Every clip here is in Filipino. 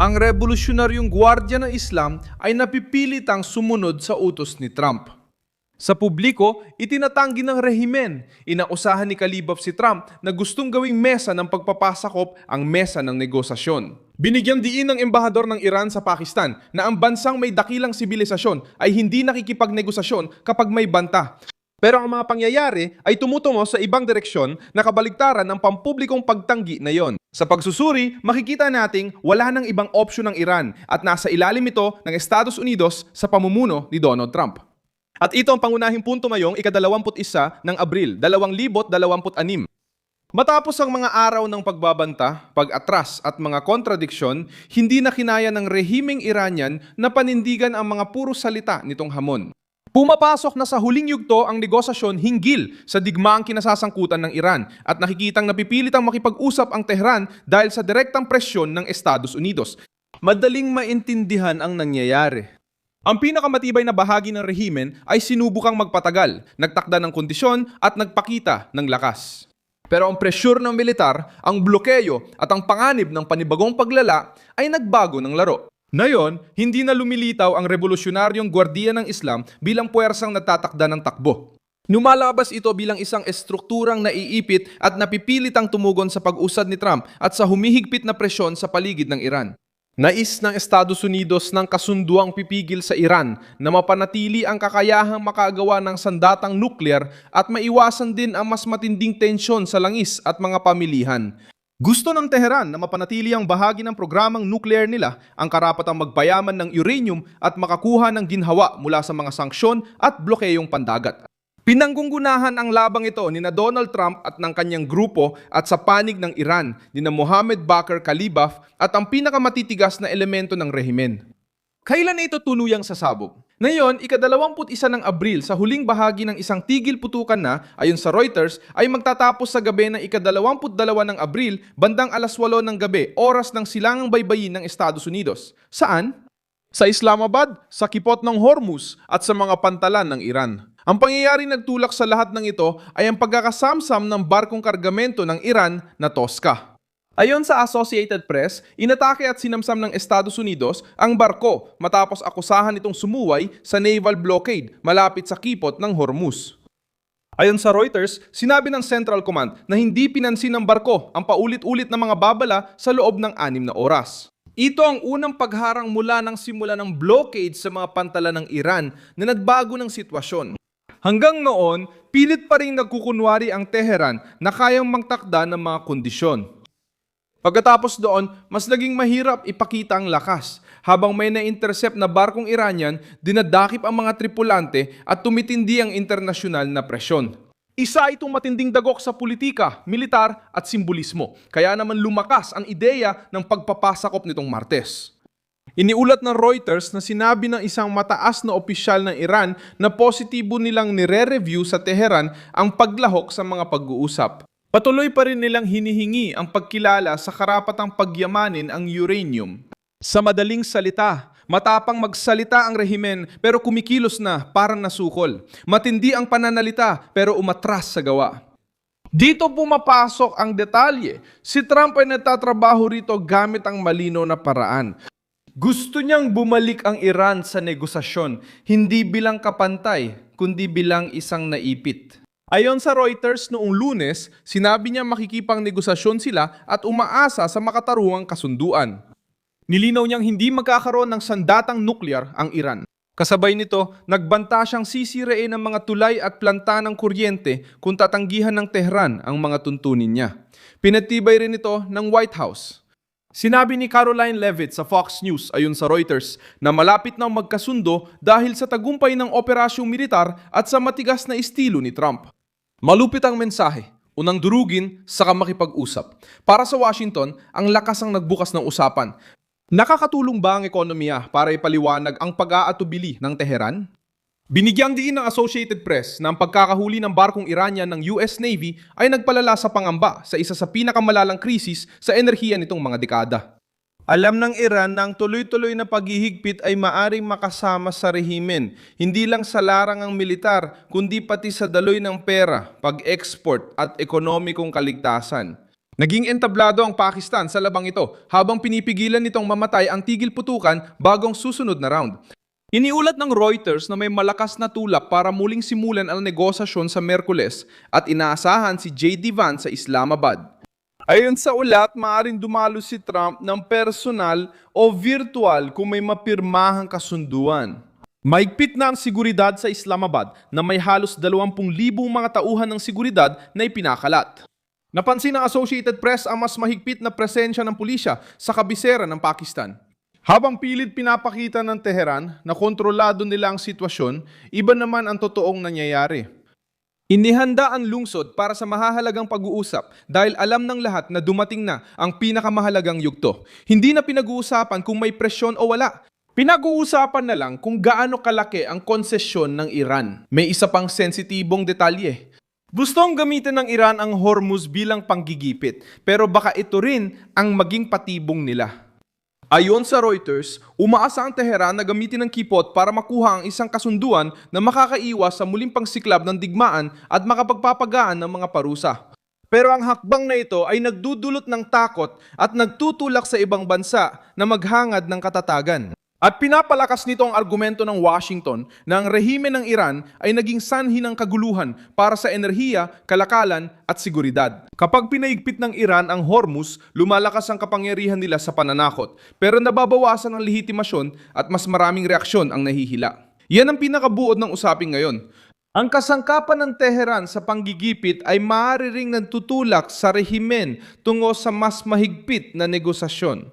Ang revolusyonaryong gwardiya ng Islam ay napipilitang sumunod sa utos ni Trump. Sa publiko, itinatanggi ng rehimen. Inausahan ni Kalibov si Trump na gustong gawing mesa ng pagpapasakop ang mesa ng negosasyon. Binigyang diin ng embahador ng Iran sa Pakistan na ang bansang may dakilang sibilisasyon ay hindi nakikipagnegosasyon kapag may banta. Pero ang mga pangyayari ay tumutungo sa ibang direksyon na kabaligtaran ng pampublikong pagtanggi na yon. Sa pagsusuri, makikita nating wala nang ibang opsyon ng Iran at nasa ilalim ito ng Estados Unidos sa pamumuno ni Donald Trump. At ito ang pangunahing punto ngayong ika-21 ng Abril, 2026. Matapos ang mga araw ng pagbabanta, pag-atras at mga kontradiksyon, hindi na kinaya ng rehimeng Iranian na panindigan ang mga puro salita nitong hamon. Pumapasok na sa huling yugto ang negosasyon hinggil sa digmaang kinasasangkutan ng Iran at nakikitang napipilitang makipag-usap ang Tehran dahil sa direktang presyon ng Estados Unidos. Madaling maintindihan ang nangyayari. Ang pinakamatibay na bahagi ng rehimen ay sinubukang magpatagal, nagtakda ng kondisyon at nagpakita ng lakas. Pero ang presyur ng militar, ang blokeyo at ang panganib ng panibagong paglala ay nagbago ng laro. Ngayon, hindi na lumilitaw ang revolusyonaryong gwardiya ng Islam bilang puwersang natatakda ng takbo. Lumalabas ito bilang isang estrukturang naiipit at napipilitang tumugon sa pag-usad ni Trump at sa humihigpit na presyon sa paligid ng Iran. Nais ng Estados Unidos ng kasunduang pipigil sa Iran na mapanatili ang kakayahang makagawa ng sandatang nuklear at maiwasan din ang mas matinding tensyon sa langis at mga pamilihan. Gusto ng Tehran na mapanatili ang bahagi ng programang nuclear nila, ang karapatang magpayaman ng uranium at makakuha ng ginhawa mula sa mga sanksyon at blokeyong pandagat. Pinanggunggunahan ang labang ito ni na Donald Trump at ng kanyang grupo at sa panig ng Iran ni na Mohammed Bakr Kalibov at ang pinakamatitigas na elemento ng rehimen. Kailan na ito tuluyang sasabog? Ngayon, ika-21 ng Abril sa huling bahagi ng isang tigil putukan na, ayon sa Reuters, ay magtatapos sa gabi ng ika-22 ng Abril bandang alas 8 ng gabi, oras ng silangang baybayin ng Estados Unidos. Saan? Sa Islamabad, sa Kipot ng Hormuz at sa mga pantalan ng Iran. Ang pangyayari nagtulak sa lahat ng ito ay ang pagkakasamsam ng barkong kargamento ng Iran na Tosca. Ayon sa Associated Press, inatake at sinamsam ng Estados Unidos ang barko matapos akusahan itong sumuway sa naval blockade malapit sa Kipot ng Hormuz. Ayon sa Reuters, sinabi ng Central Command na hindi pinansin ng barko ang paulit-ulit na mga babala sa loob ng 6 na oras. Ito ang unang pagharang mula ng simula ng blockade sa mga pantalan ng Iran na nagbago ng sitwasyon. Hanggang noon, pilit pa rin nagkukunwari ang Tehran na kayang magtakda ng mga kondisyon. Pagkatapos doon, mas naging mahirap ipakita ang lakas. Habang may na-intercept na barkong Iranian, dinadakip ang mga tripulante at tumitindi ang internasyonal na presyon. Isa itong matinding dagok sa politika, militar at simbolismo. Kaya naman lumakas ang ideya ng pagpapasakop nitong Martes. Iniulat ng Reuters na sinabi ng isang mataas na opisyal ng Iran na positibo nilang nire-review sa Tehran ang paglahok sa mga pag-uusap. Patuloy pa rin nilang hinihingi ang pagkilala sa karapatang pagyamanin ang uranium. Sa madaling salita, matapang magsalita ang rehimen pero kumikilos na parang nasukol. Matindi ang pananalita pero umatras sa gawa. Dito pumapasok ang detalye. Si Trump ay nagtatrabaho rito gamit ang malinaw na paraan. Gusto niyang bumalik ang Iran sa negosasyon, hindi bilang kapantay, kundi bilang isang naipit. Ayon sa Reuters noong Lunes, sinabi niya makikipang negosasyon sila at umaasa sa makataruang kasunduan. Nilinaw niyang hindi magkakaroon ng sandatang nuklear ang Iran. Kasabay nito, nagbanta siyang sisirain ng mga tulay at planta ng kuryente kung tatanggihan ng Tehran ang mga tuntunin niya. Pinatibay rin ito ng White House. Sinabi ni Caroline Leavitt sa Fox News ayon sa Reuters na malapit na magkasundo dahil sa tagumpay ng operasyong militar at sa matigas na estilo ni Trump. Malupit ang mensahe, unang durugin, saka makipag-usap. Para sa Washington, ang lakas ang nagbukas ng usapan. Nakakatulong ba ang ekonomiya para ipaliwanag ang pag-aatubili ng Tehran? Binigyang diin ng Associated Press na ang pagkakahuli ng barkong Iranian ng US Navy ay nagpalala sa pangamba sa isa sa pinakamalalang krisis sa enerhiya nitong mga dekada. Alam ng Iran na ang tuloy-tuloy na paghihigpit ay maaring makasama sa rehimen, hindi lang sa larangang militar, kundi pati sa daloy ng pera, pag-export at ekonomikong kaligtasan. Naging entablado ang Pakistan sa labang ito habang pinipigilan nitong mamatay ang tigil putukan bago ang susunod na round. Iniulat ng Reuters na may malakas na tulak para muling simulan ang negosasyon sa Miyerkules at inaasahan si J.D. Vance sa Islamabad. Ayon sa ulat, maaaring dumalo si Trump ng personal o virtual kung may mapirmahang kasunduan. Maigpit na ang seguridad sa Islamabad na may halos 20,000 mga tauhan ng seguridad na ipinakalat. Napansin ng Associated Press ang mas mahigpit na presensya ng pulisya sa kabisera ng Pakistan. Habang pilit pinapakita ng Tehran na kontrolado nila ang sitwasyon, iba naman ang totoong nangyayari. Inihanda ang lungsod para sa mahahalagang pag-uusap dahil alam ng lahat na dumating na ang pinakamahalagang yugto. Hindi na pinag-uusapan kung may presyon o wala. Pinag-uusapan na lang kung gaano kalaki ang konsesyon ng Iran. May isa pang sensitibong detalye. Gustong gamitin ng Iran ang Hormuz bilang panggigipit, pero baka ito rin ang maging patibong nila. Ayon sa Reuters, umaasa ang Tehran na gamitin ng kipot para makuha ang isang kasunduan na makakaiwas sa muling pangsiklab ng digmaan at makapagpapagaan ng mga parusa. Pero ang hakbang na ito ay nagdudulot ng takot at nagtutulak sa ibang bansa na maghangad ng katatagan. At pinapalakas nito ang argumento ng Washington na ang rehime ng Iran ay naging sanhi ng kaguluhan para sa enerhiya, kalakalan at seguridad. Kapag pinaigpit ng Iran ang Hormuz, lumalakas ang kapangyarihan nila sa pananakot, pero nababawasan ang lehitimasyon at mas maraming reaksyon ang nahihila. Yan ang pinakabuod ng usapin ngayon. Ang kasangkapan ng Tehran sa panggigipit ay maaari ring nagtutulak sa rehimen tungo sa mas mahigpit na negosasyon.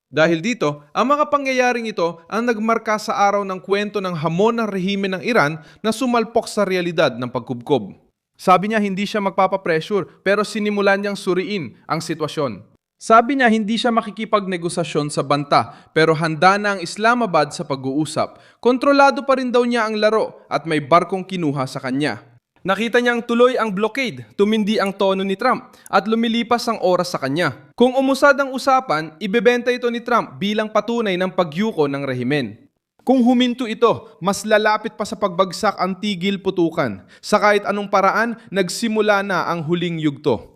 Dahil dito, ang mga pangyayaring ito ang nagmarka sa araw ng kwento ng hamon ng rehime ng Iran na sumalpok sa realidad ng pagkubkob. Sabi niya hindi siya magpapapressure pero sinimulan niyang suriin ang sitwasyon. Sabi niya hindi siya makikipagnegosasyon sa banta pero handa na ang Islamabad sa pag-uusap. Kontrolado pa rin daw niya ang laro at may barkong kinuha sa kanya. Nakita niyang tuloy ang blockade, tumindi ang tono ni Trump at lumilipas ang oras sa kanya. Kung umusad ang usapan, ibebenta ito ni Trump bilang patunay ng pagyuko ng rehimen. Kung huminto ito, mas lalapit pa sa pagbagsak ang tigil putukan. Sa kahit anong paraan, nagsimula na ang huling yugto.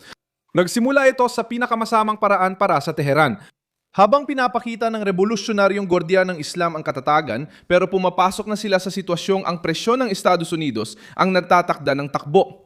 Nagsimula ito sa pinakamasamang paraan para sa Tehran. Habang pinapakita ng revolusyonaryong gwardiya ng Islam ang katatagan, pero pumapasok na sila sa sitwasyong ang presyon ng Estados Unidos ang nagtatakda ng takbo.